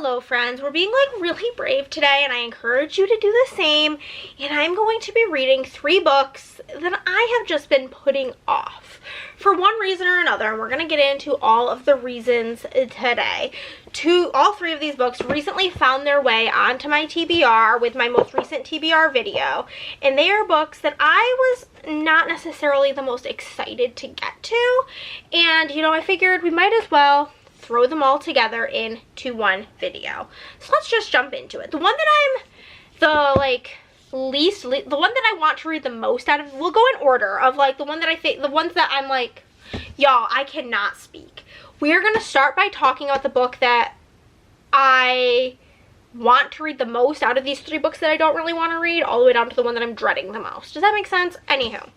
Hello friends, we're being like really brave today and I encourage you to do the same, and I'm going to be reading 3 books that I have just been putting off for one reason or another, and we're going to get into all of the reasons today. All 3 of these books recently found their way onto my TBR with my most recent TBR video, and they are books that I was not necessarily the most excited to get to, and you know, I figured we might as well throw them all together into one video. So let's just jump into it. The one that I'm the one that I want to read the most out of, we'll go in order of like the ones that I'm like, y'all, I cannot speak. We are going to start by talking about the book that I want to read the most out of these 3 books that I don't really want to read, all the way down to the one that I'm dreading the most. Does that make sense? Anywho.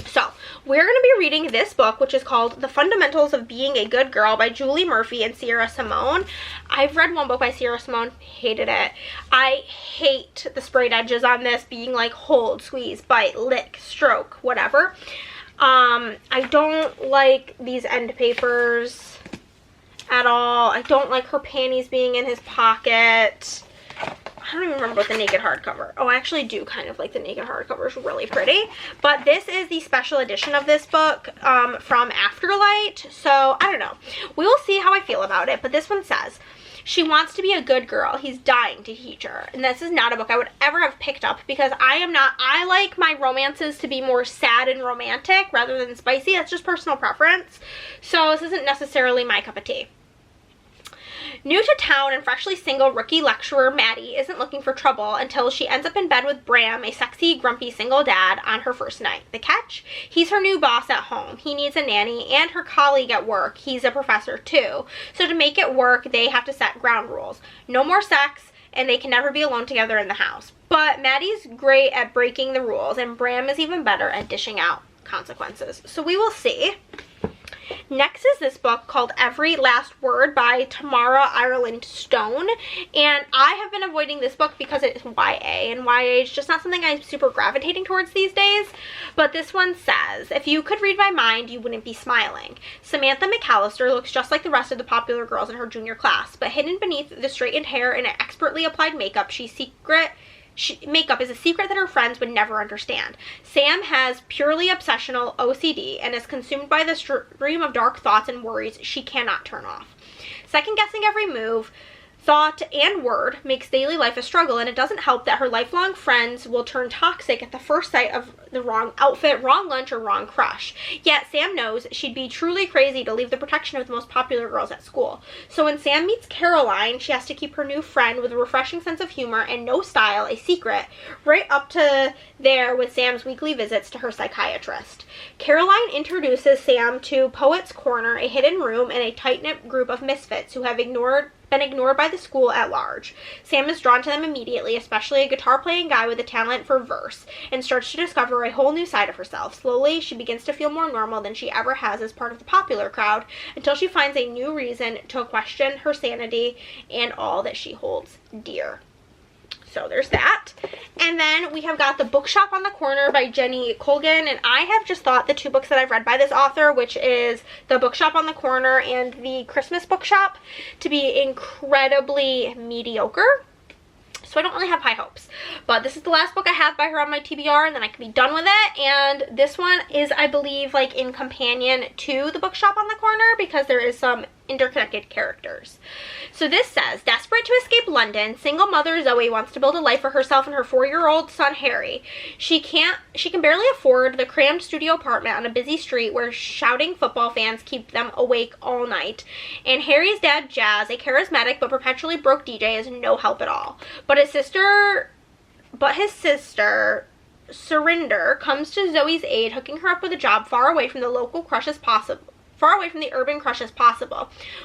So, we're going to be reading this book, which is called The Fundamentals of Being a Good Girl by Julie Murphy and Sierra Simone. I've read one book by Sierra Simone, hated it. I hate the sprayed edges on this being like hold, squeeze, bite, lick, stroke, whatever. I don't like these end papers at all. I don't like her panties being in his pocket. I don't even remember what the naked hardcover. Oh, I actually do kind of like the naked hardcover. It's really pretty. But this is the special edition of this book from Afterlight. So, I don't know. We will see how I feel about it. But this one says, she wants to be a good girl. He's dying to teach her. And this is not a book I would ever have picked up because I like my romances to be more sad and romantic rather than spicy. That's just personal preference. So, this isn't necessarily my cup of tea. New to town and freshly single rookie lecturer Maddie isn't looking for trouble until she ends up in bed with Bram, a sexy, grumpy single dad, on her first night. The catch? He's her new boss at home. He needs a nanny and her colleague at work. He's a professor too. So to make it work, they have to set ground rules. No more sex, and they can never be alone together in the house. But Maddie's great at breaking the rules, and Bram is even better at dishing out consequences. So we will see. Next is this book called Every Last Word by Tamara Ireland Stone, and I have been avoiding this book because it's YA, and YA is just not something I'm super gravitating towards these days. But this one says, if you could read my mind, you wouldn't be smiling. Samantha McAllister looks just like the rest of the popular girls in her junior class, but hidden beneath the straightened hair and expertly applied makeup, makeup is a secret that her friends would never understand. Sam has purely obsessional OCD and is consumed by the stream of dark thoughts and worries she cannot turn off. Second guessing every move, thought, and word makes daily life a struggle, and it doesn't help that her lifelong friends will turn toxic at the first sight of the wrong outfit, wrong lunch, or wrong crush. Yet Sam knows she'd be truly crazy to leave the protection of the most popular girls at school. So when Sam meets Caroline, she has to keep her new friend with a refreshing sense of humor and no style a secret, right up to there with Sam's weekly visits to her psychiatrist. Caroline introduces Sam to Poet's Corner, a hidden room and a tight-knit group of misfits who have been ignored by the school at large. Sam is drawn to them immediately, especially a guitar-playing guy with a talent for verse, and starts to discover a whole new side of herself. Slowly, she begins to feel more normal than she ever has as part of the popular crowd, until she finds a new reason to question her sanity and all that she holds dear. So there's that. And then we have got The Bookshop on the Corner by Jenny Colgan, and I have just thought the 2 books that I've read by this author, which is The Bookshop on the Corner and The Christmas Bookshop, to be incredibly mediocre. So I don't really have high hopes. But this is the last book I have by her on my TBR, and then I can be done with it. And this one is, I believe, like in companion to The Bookshop on the Corner because there is some interconnected characters. So this says, desperate to escape London, single mother Zoe wants to build a life for herself and her 4-year-old son Harry. She can barely afford the crammed studio apartment on a busy street where shouting football fans keep them awake all night. And Harry's dad Jazz, a charismatic but perpetually broke DJ, is no help at all. But his sister Surinder comes to Zoe's aid, hooking her up with a job far away from the urban crushes possible,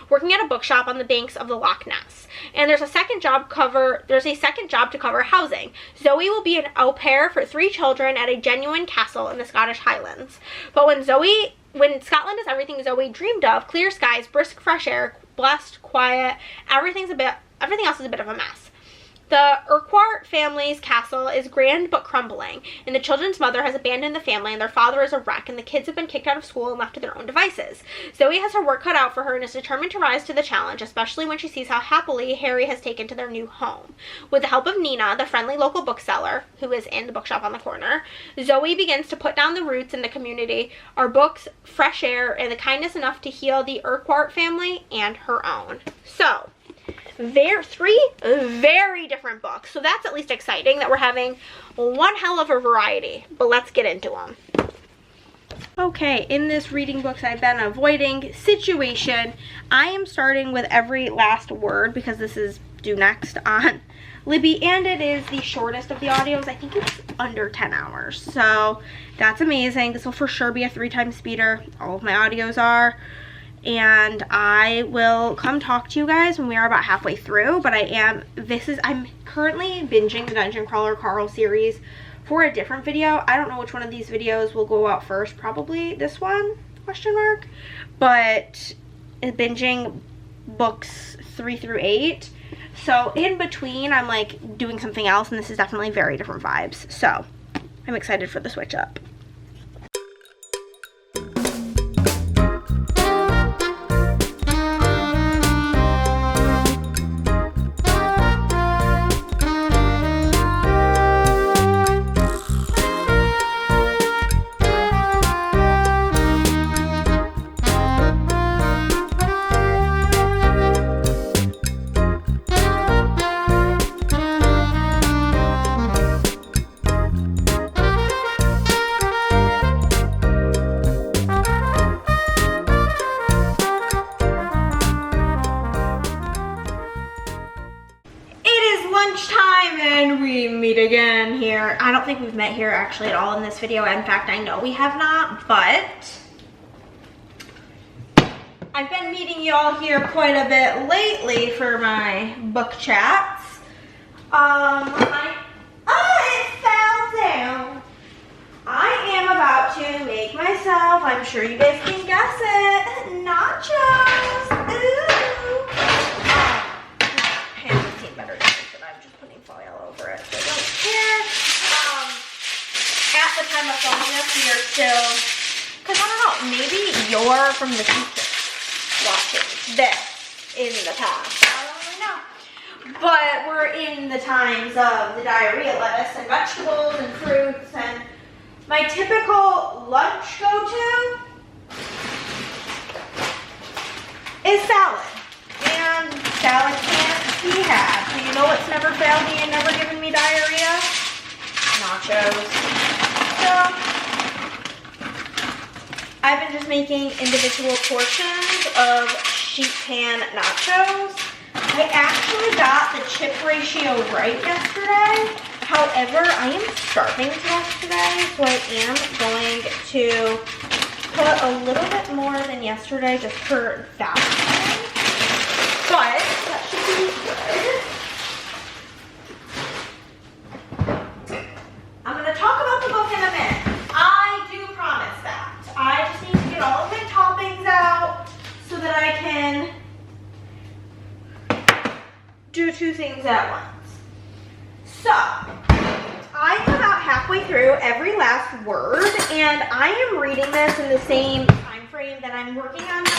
working at a bookshop on the banks of the Loch Ness. And there's a second job to cover housing. Zoe will be an au pair for 3 children at a genuine castle in the Scottish Highlands. But when Scotland is everything Zoe dreamed of, clear skies, brisk fresh air, blessed, quiet, everything else is a bit of a mess. The Urquhart family's castle is grand but crumbling, and the children's mother has abandoned the family, and their father is a wreck, and the kids have been kicked out of school and left to their own devices. Zoe has her work cut out for her and is determined to rise to the challenge, especially when she sees how happily Harry has taken to their new home. With the help of Nina, the friendly local bookseller, who is in the bookshop on the corner, Zoe begins to put down the roots in the community, our books, fresh air, and the kindness enough to heal the Urquhart family and her own. So, three very different books, so that's at least exciting that we're having one hell of a variety, but let's get into them. Okay, in this reading books I've been avoiding situation, I am starting with Every Last Word because this is due next on Libby, and it is the shortest of the audios. I think it's under 10 hours, so that's amazing. This will for sure be a 3-time speeder. All of my audios are. And I will come talk to you guys when we are about halfway through, but I'm currently binging the Dungeon Crawler Carl series for a different video. I don't know which one of these videos will go out first, probably this one, question mark, but binging books 3 through 8. So in between, I'm like doing something else, and this is definitely very different vibes. So I'm excited for the switch up. Again here. I don't think we've met here actually at all in this video. In fact, I know we have not, but I've been meeting y'all here quite a bit lately for my book chats. It fell down. I am about to make myself, I'm sure you guys can guess it, nachos. Ooh. Better than this, but I'm just putting foil over it, so I don't care. At the time of filming this, we are still, because I don't know, maybe you're from the future watching this in the past. I don't really know. But we're in the times of the diarrhea lettuce and vegetables and fruits, and my typical lunch go-to is salad. And salad can't be had. So you know what's never failed me and never given me diarrhea? Nachos. So I've been just making individual portions of sheet pan nachos. I actually got the chip ratio right yesterday. However, I am starving to death today, so I am going to put a little bit more than yesterday just for that. But that should be good. I'm going to talk about the book in a minute. I do promise that. I just need to get all of my toppings out so that I can do 2 things at once. So, I am about halfway through Every Last Word, and I am reading this in the same time frame that I'm working on my,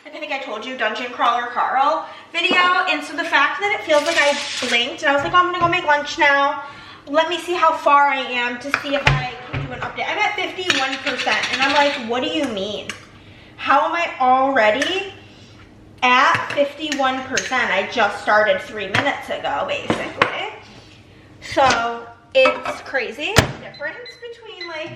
I think I told you, Dungeon Crawler Carl video. And so the fact that it feels like I blinked and I was like, oh, I'm gonna go make lunch now. Let me see how far I am to see if I can do an update. I'm at 51%, and I'm like, what do you mean? How am I already at 51%? I just started 3 minutes ago, basically. So it's crazy. The difference between like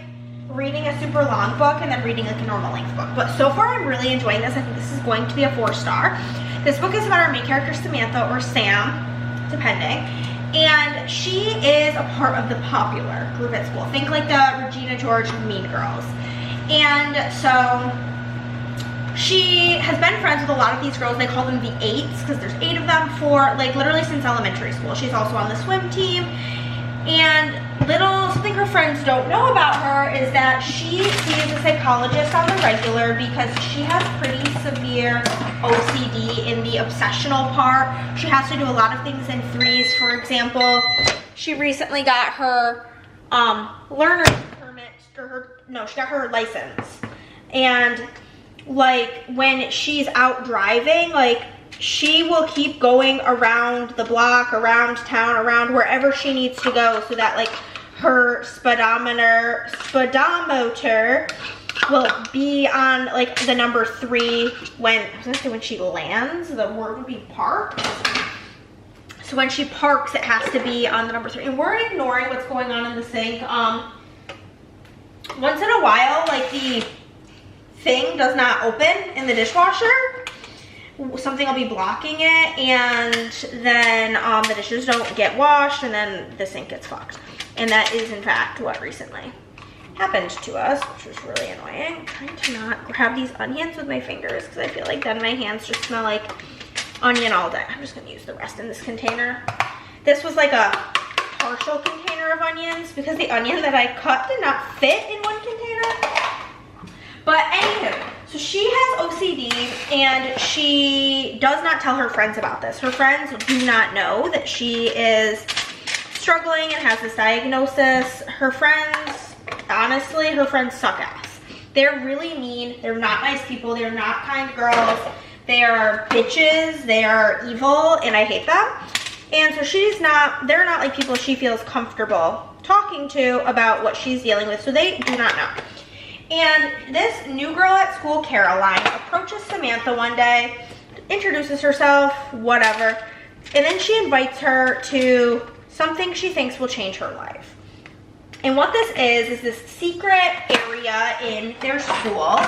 reading a super long book and then reading like a normal length book. But so far I'm really enjoying this. I think this is going to be a 4-star. This book is about our main character Samantha, or Sam, depending. And she is a part of the popular group at school. Think like the Regina George Mean Girls. And so she has been friends with a lot of these girls. They call them the 8s because there's 8 of them for like literally since elementary school. She's also on the swim team. And something her friends don't know about her is that she sees a psychologist on the regular because she has pretty severe OCD in the obsessional part. She has to do a lot of things in threes. For example, she recently got her learner's permit, or she got her license. And like when she's out driving, like she will keep going around the block, around town, around wherever she needs to go, so that like her speedometer will be on like the number 3 when, I was gonna say when she lands, the word would be parks. So when she parks, it has to be on the number 3. And we're ignoring what's going on in the sink. Once in a while, like the thing does not open in the dishwasher. Something will be blocking it, and then the dishes don't get washed, and then the sink gets fucked. And that is in fact what recently happened to us, which was really annoying. I'm trying to not grab these onions with my fingers because I feel like then my hands just smell like onion all day. I'm just gonna use the rest in this container. This was like a partial container of onions because the onion that I cut did not fit in one container. But anywho, so she has OCD and she does not tell her friends about this. Her friends do not know that she is struggling and has this diagnosis. Her friends, honestly, her friends suck ass. They're really mean. They're not nice people. They're not kind girls. They are bitches. They are evil, and I hate them. And so they're not like people she feels comfortable talking to about what she's dealing with, so they do not know. And this new girl at school, Caroline, approaches Samantha one day, introduces herself, whatever, and then she invites her to something she thinks will change her life. And what this is this secret area in their school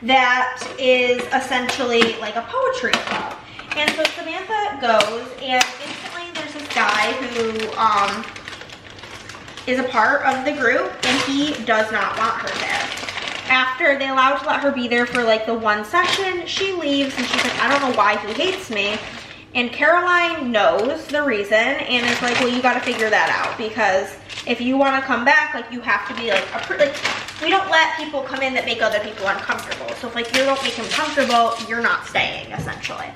that is essentially like a poetry club. And so Samantha goes, and instantly there's this guy who is a part of the group, and he does not want her there. After they allow to let her be there for like the one session, she leaves and she's like, I don't know why he hates me. And Caroline knows the reason and is like, well, you got to figure that out, because if you want to come back, like you have to be like, we don't let people come in that make other people uncomfortable. So if like you don't make him comfortable, you're not staying, essentially.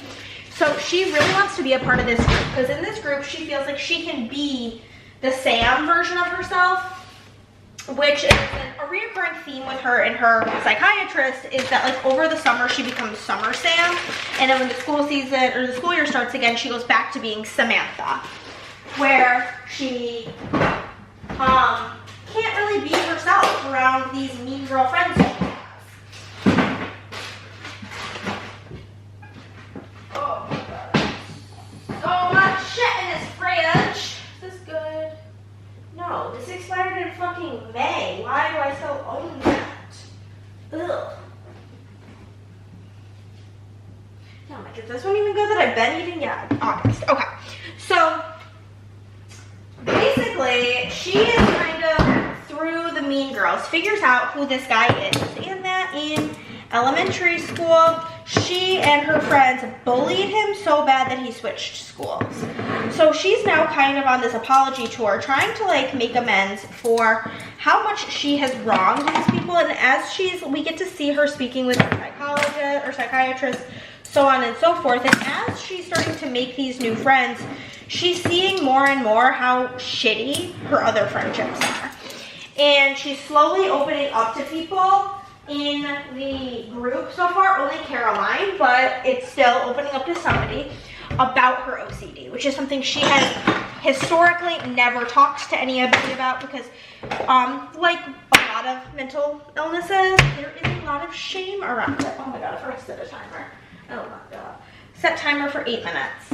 So she really wants to be a part of this group, because in this group, she feels like she can be the Sam version of herself, which is a reoccurring theme with her and her psychiatrist, is that like over the summer she becomes Summer Sam, and then when the school season or the school year starts again, she goes back to being Samantha, where she can't really be herself around these mean girl friends she has. Oh my god, so much shit in this fridge. Is this good? No, this expired in fucking May. Why do I still own that? Ugh. Oh my god, this won't even go that I've been eating yet. August. Okay. So basically, she is kind of through the mean girls, figures out who this guy is, and that in elementary school, she and her friends bullied him so bad that he switched schools. So she's now kind of on this apology tour, trying to like make amends for how much she has wronged these people. And as we get to see her speaking with a psychologist or psychiatrist, so on and so forth. And as she's starting to make these new friends, she's seeing more and more how shitty her other friendships are. And she's slowly opening up to people in the group. So far, only Caroline, but it's still opening up to somebody about her OCD, which is something she has historically never talked to anybody about, because like a lot of mental illnesses, there is a lot of shame around it. Oh my god, I forgot to set a timer. Oh my god. Set timer for 8 minutes.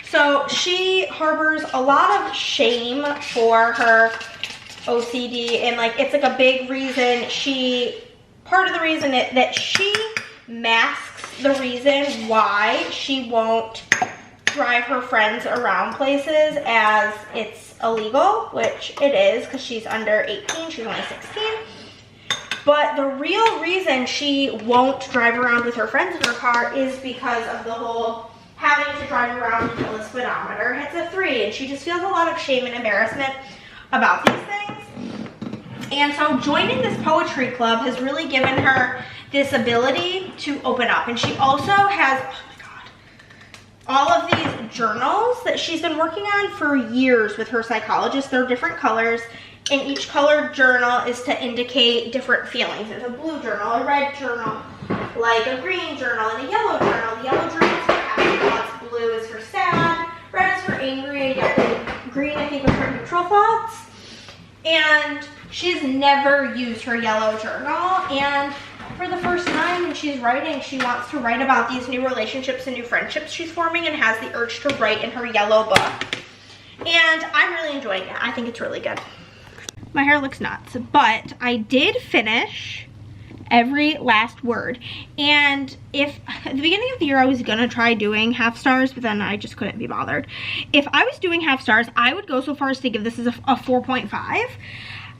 So she harbors a lot of shame for her OCD, and like it's like a big reason part of the reason that she masks the reason why she won't drive her friends around places as it's illegal, which it is because she's under 18, she's only 16. But the real reason she won't drive around with her friends in her car is because of the whole having to drive around until the speedometer hits a 3, and she just feels a lot of shame and embarrassment about these things. And so joining this poetry club has really given her this ability to open up. And she also has, oh my God, all of these journals that she's been working on for years with her psychologist. They're different colors, and each colored journal is to indicate different feelings. There's a blue journal, a red journal, like a green journal, and a yellow journal. The yellow journal is for happy thoughts, blue is for sad, red is for angry, and green I think is for neutral thoughts. And she's never used her yellow journal, and for the first time when she's writing, she wants to write about these new relationships and new friendships she's forming, and has the urge to write in her yellow book. And I'm really enjoying it. I think it's really good. My hair looks nuts, but I did finish every last word. And if at the beginning of the year I was gonna try doing half stars, but then I just couldn't be bothered. If I was doing half stars, I would go so far as to give this as a 4.5.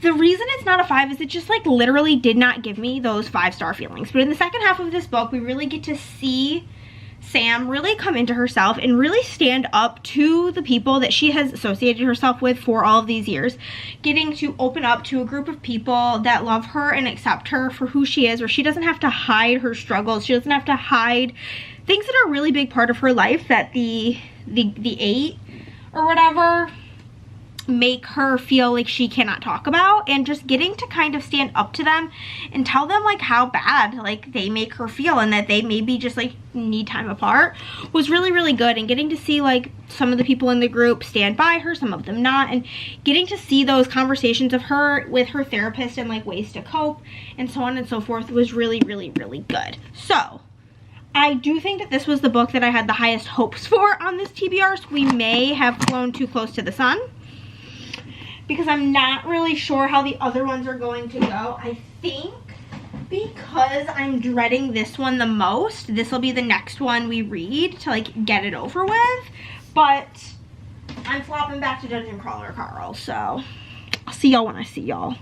The reason it's not a 5 is it just like literally did not give me those 5-star feelings. But in the second half of this book, we really get to see Sam really come into herself and really stand up to the people that she has associated herself with for all of these years, getting to open up to a group of people that love her and accept her for who she is, where she doesn't have to hide her struggles. She doesn't have to hide things that are a really big part of her life that the 8 or whatever make her feel like she cannot talk about, and just getting to kind of stand up to them and tell them like how bad like they make her feel, and that they maybe just like need time apart, was really, really good. And getting to see like some of the people in the group stand by her, some of them not, and getting to see those conversations of her with her therapist and like ways to cope and so on and so forth was really, really, really good. So I do think that this was the book that I had the highest hopes for on this TBR. So we may have flown too close to the sun, because I'm not really sure how the other ones are going to go. I think because I'm dreading this one the most, this will be the next one we read to like get it over with. But I'm flopping back to Dungeon Crawler Carl, so I'll see y'all when I see y'all.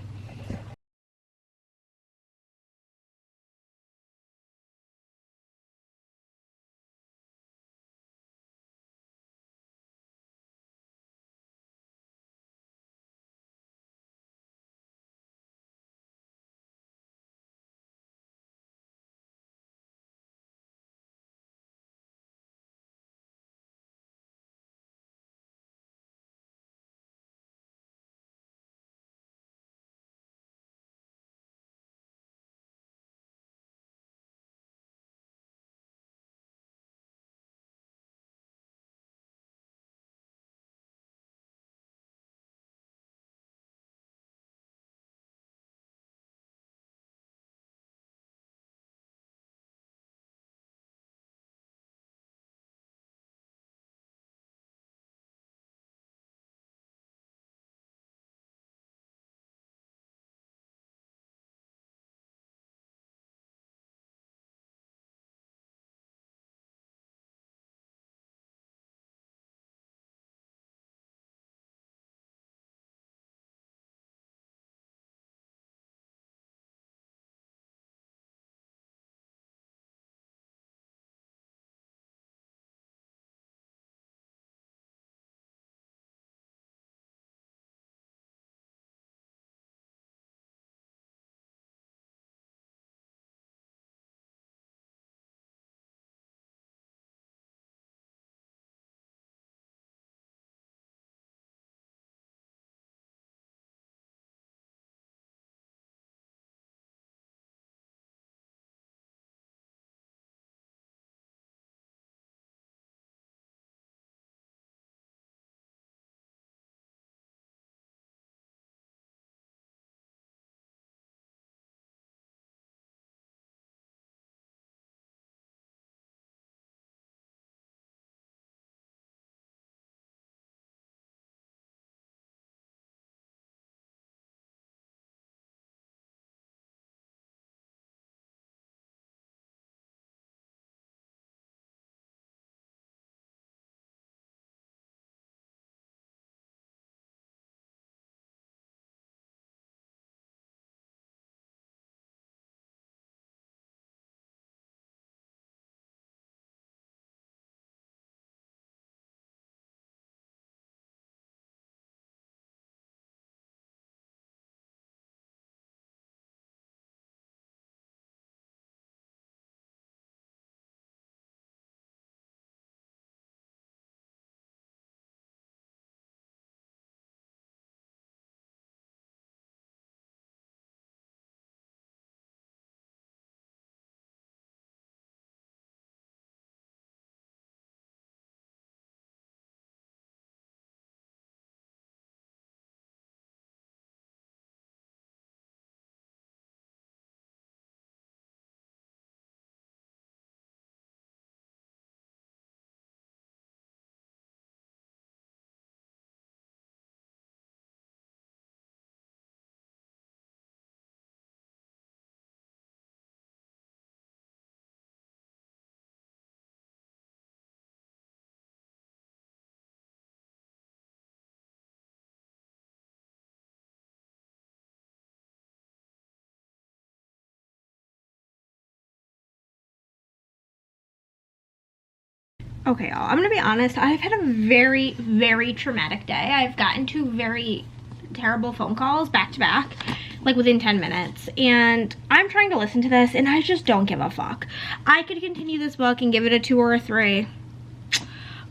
Okay, y'all, I'm gonna be honest. I've had a very, very traumatic day. I've gotten 2 very terrible phone calls back to back, like within 10 minutes. And I'm trying to listen to this and I just don't give a fuck. I could continue this book and give it a 2 or a 3.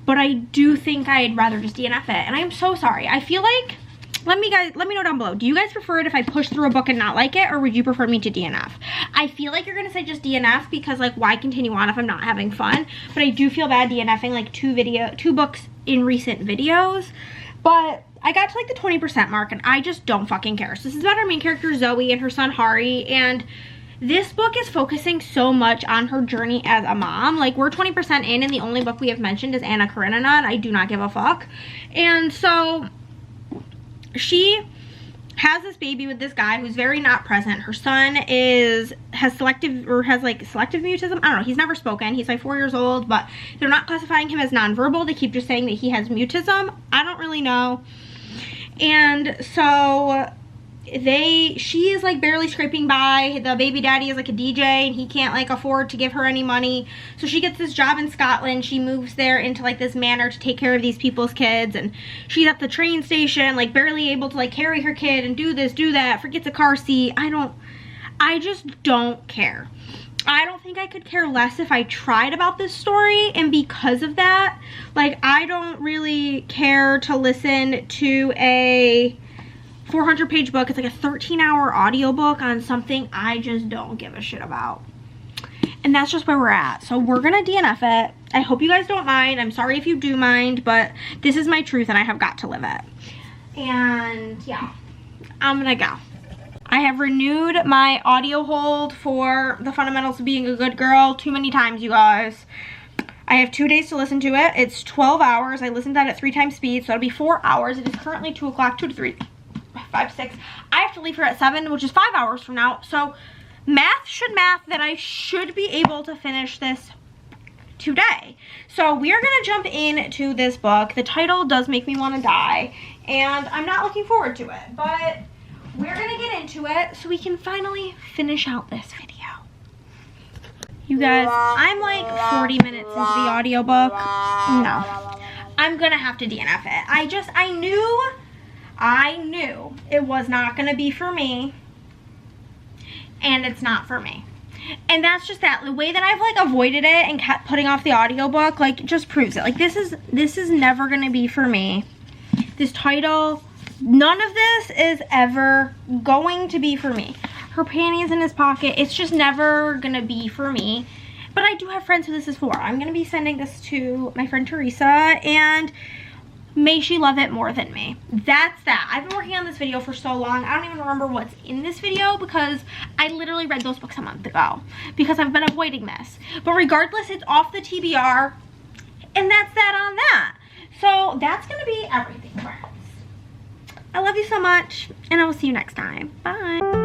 But I do think I'd rather just DNF it. And I'm so sorry. I feel like, let me know down below. Do you guys prefer it if I push through a book and not like it, or would you prefer me to DNF? I feel like you're gonna say just DNF because, like, why continue on if I'm not having fun? But I do feel bad DNFing like 2 books in recent videos. But I got to like the 20% mark and I just don't fucking care. So this is about our main character Zoe and her son Hari, and this book is focusing so much on her journey as a mom. Like, we're 20% in and the only book we have mentioned is Anna Karenina, and I do not give a fuck. And so she has this baby with this guy who's very not present. Her son has selective mutism. I don't know, he's never spoken. He's like 4 years old, but they're not classifying him as nonverbal. They keep just saying that he has mutism. I don't really know. And so she is like barely scraping by. The baby daddy is like a DJ and he can't like afford to give her any money. So she gets this job in Scotland. She moves there into like this manor to take care of these people's kids, and she's at the train station like barely able to like carry her kid and do this, do that, forgets a car seat. I just don't care. I don't think I could care less if I tried about this story, and because of that, like, I don't really care to listen to a 400-page book. It's like a 13-hour audiobook on something I just don't give a shit about. And that's just where we're at. So we're gonna DNF it. I hope you guys don't mind. I'm sorry if you do mind, but this is my truth and I have got to live it. And yeah, I'm gonna go. I have renewed my audio hold for The Fundamentals of Being a Good Girl too many times, you guys. I have 2 days to listen to it. It's 12 hours. I listened to that at 3 times speed, so it'll be 4 hours. It is currently 2 o'clock, 2 to 3, 5, 6. I have to leave here at 7, which is 5 hours from now. So math that I should be able to finish this today. So we are going to jump into this book. The title does make me want to die, and I'm not looking forward to it, but we're gonna get into it so we can finally finish out this video. You guys, I'm like 40 minutes into the audiobook. No, I'm gonna have to DNF it. I knew it was not gonna be for me, and it's not for me. And that's just that. The way that I've like avoided it and kept putting off the audiobook, like, just proves it. Like, this is never gonna be for me. This title, none of this is ever going to be for me. Her panties in his pocket, it's just never gonna be for me. But I do have friends who this is for. I'm gonna be sending this to my friend Teresa, and may she love it more than me. That's that. I've been working on this video for so long. I don't even remember what's in this video because I literally read those books a month ago because I've been avoiding this. But regardless, it's off the TBR, and that's that on that. So that's gonna be everything, friends. I love you so much, and I will see you next time. Bye.